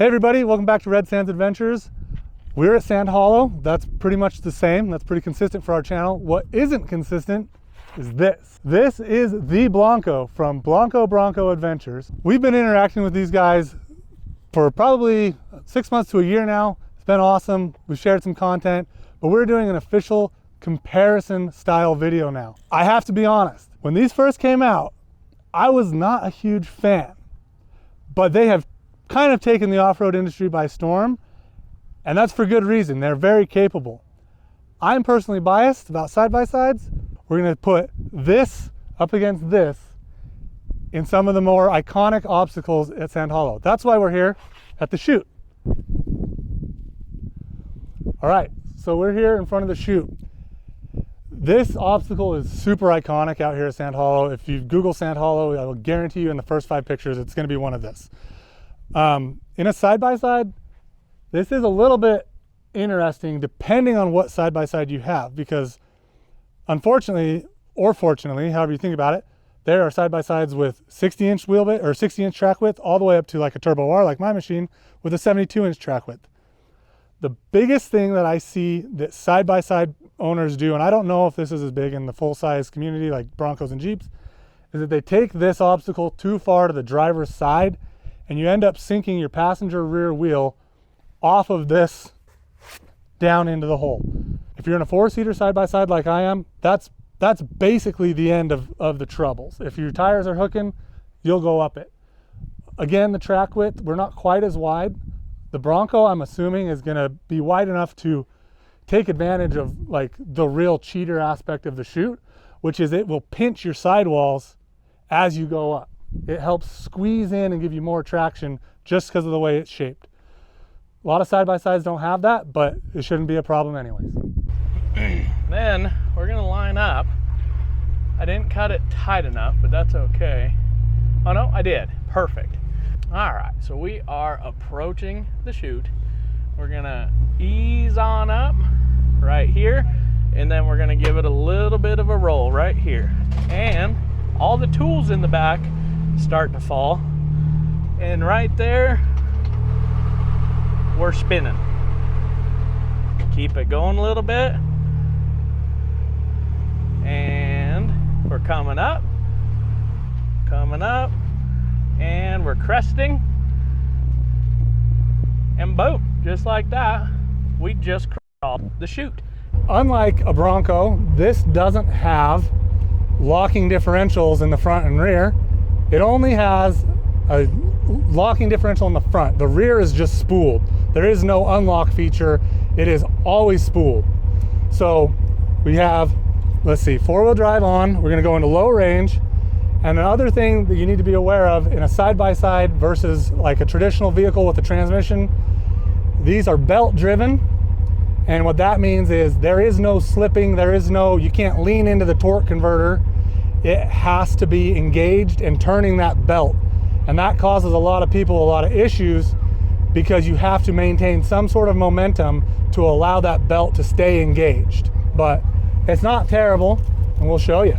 Hey everybody, welcome back to Red Sands Adventures. We're at Sand Hollow. That's pretty much the same. That's pretty consistent for our channel. What isn't consistent is this. This is the Bronco from Bronco Adventures. We've been interacting with these guys for probably 6 months to a year now. It's been awesome. We've shared some content, but we're doing an official comparison style video now. I have to be honest, when these first came out, I was not a huge fan, but they have kind of taken the off-road industry by storm, and that's for good reason. They're very capable. I'm personally biased about side-by-sides. We're gonna put this up against this in some of the more iconic obstacles at Sand Hollow. That's why we're here at the Chute. All right, so we're here in front of the Chute. This obstacle is super iconic out here at Sand Hollow. If you Google Sand Hollow, I will guarantee you in the first 5 pictures, it's gonna be one of this. In a side-by-side, this is a little bit interesting depending on what side-by-side you have, because unfortunately, or fortunately, however you think about it, there are side-by-sides with 60-inch wheelbase or 60-inch track width all the way up to like a Turbo R, like my machine, with a 72-inch track width. The biggest thing that I see that side-by-side owners do, and I don't know if this is as big in the full-size community like Broncos and Jeeps, is that they take this obstacle too far to the driver's side, and you end up sinking your passenger rear wheel off of this down into the hole. If you're in a 4-seater side-by-side like I am, that's basically the end of the troubles. If your tires are hooking, you'll go up it. Again, the track width, we're not quite as wide. The Bronco, I'm assuming, is gonna be wide enough to take advantage of like the real cheater aspect of the Chute, which is it will pinch your sidewalls as you go up. It helps squeeze in and give you more traction just because of the way it's shaped. A lot of side-by-sides don't have that, but it shouldn't be a problem anyways. Then we're gonna line up. I didn't cut it tight enough, but that's okay. Oh no, I did. Perfect. All right, so we are approaching the Chute. We're gonna ease on up right here, and then we're gonna give it a little bit of a roll right here. And all the tools in the back start to fall, and right there we're spinning. Keep it going a little bit, and we're coming up, and we're cresting, and boom, just like that, we just crawled the Chute. Unlike a Bronco, this doesn't have locking differentials in the front and rear. It only has a locking differential in the front. The rear is just spooled. There is no unlock feature. It is always spooled. So we have, let's see, 4-wheel drive on. We're gonna go into low range. And another thing that you need to be aware of in a side-by-side versus like a traditional vehicle with a transmission, these are belt driven. And what that means is there is no slipping, you can't lean into the torque converter. It has to be engaged and turning that belt. And that causes a lot of people a lot of issues because you have to maintain some sort of momentum to allow that belt to stay engaged. But it's not terrible, and we'll show you.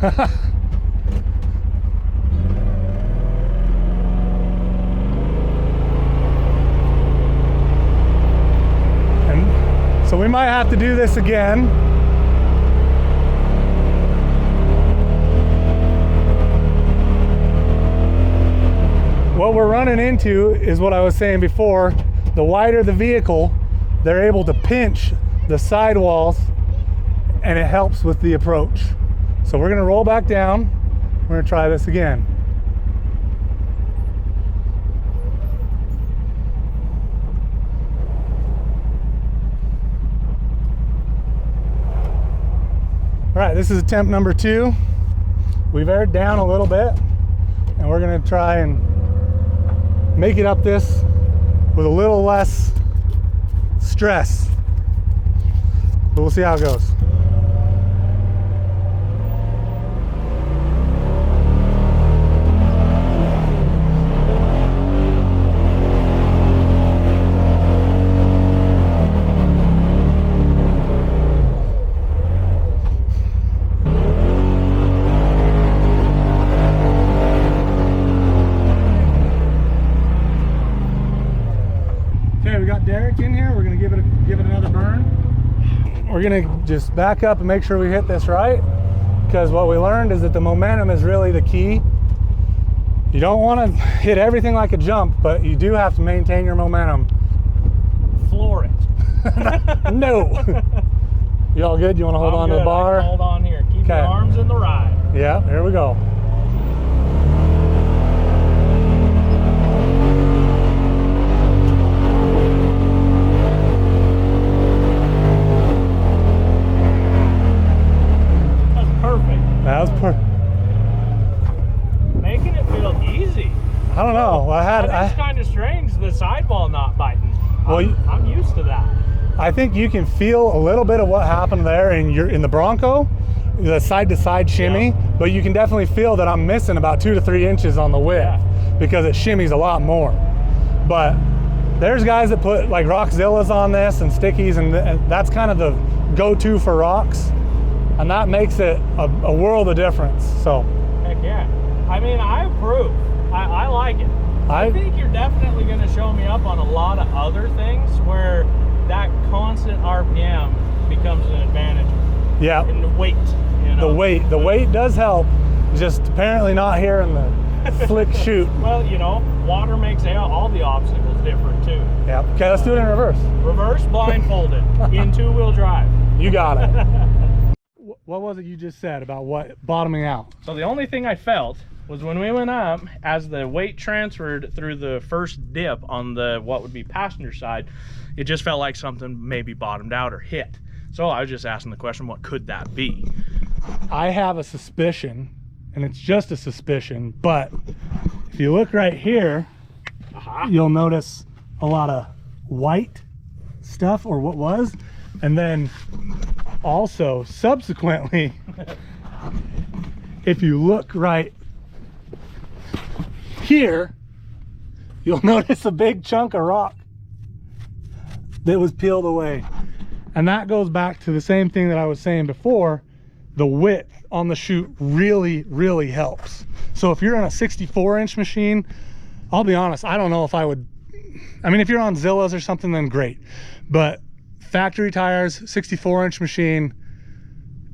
And so we might have to do this again. What we're running into is what I was saying before. The wider the vehicle, they're able to pinch the sidewalls, and it helps with the approach. So we're gonna roll back down. We're gonna try this again. All right, this is attempt number 2. We've aired down a little bit, and we're gonna try and make it up this with a little less stress. But we'll see how it goes. We're gonna just back up and make sure we hit this right, because what we learned is that the momentum is really the key. You don't want to hit everything like a jump, but you do have to maintain your momentum. Floor it. No. You all good? You want to hold on to the bar? Hold on here. Keep your arms in the ride. Yeah, here we go. That was perfect. Making it feel easy. I don't know. It's kind of strange, the sidewall not biting. Well, I'm used to that. I think you can feel a little bit of what happened there in the Bronco, the side-to-side shimmy, but you can definitely feel that I'm missing about 2 to 3 inches on the width because it shimmies a lot more. But there's guys that put like Rockzillas on this and stickies, and that's kind of the go-to for rocks. And that makes it a world of difference. So heck yeah. I mean, I approve. I like it. I think you're definitely going to show me up on a lot of other things where that constant RPM becomes an advantage. Yeah. And the weight. You know? The weight does help. Just apparently not here in the slick Chute. Well, you know, water makes all the obstacles different too. Yeah. Okay, let's do it in reverse. Reverse blindfolded in 2-wheel drive. You got it. What was it you just said about what bottoming out? So the only thing I felt was when we went up, as the weight transferred through the first dip on the what would be passenger side, it just felt like something maybe bottomed out or hit. So I was just asking the question, what could that be? I have a suspicion, and it's just a suspicion, but if you look right here, you'll notice a lot of white stuff, or what was, and then also subsequently if you look right here, you'll notice a big chunk of rock that was peeled away. And that goes back to the same thing that I was saying before. The width on the Chute really helps. So if you're on a 64-inch machine, I'll be honest, I don't know if I would, I mean, if you're on Zillas or something, then great. But factory tires, 64-inch machine,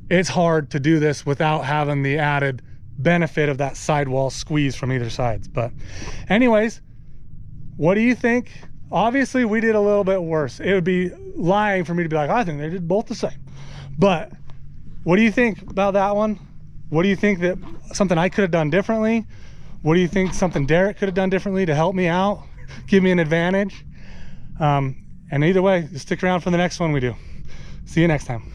it's hard to do this without having the added benefit of that sidewall squeeze from either sides. But anyways, what do you think? Obviously we did a little bit worse. It would be lying for me to be like, I think they did both the same. But what do you think about that one? What do you think that something I could have done differently? What do you think something Derek could have done differently to help me out, give me an advantage? And either way, stick around for the next one we do. See you next time.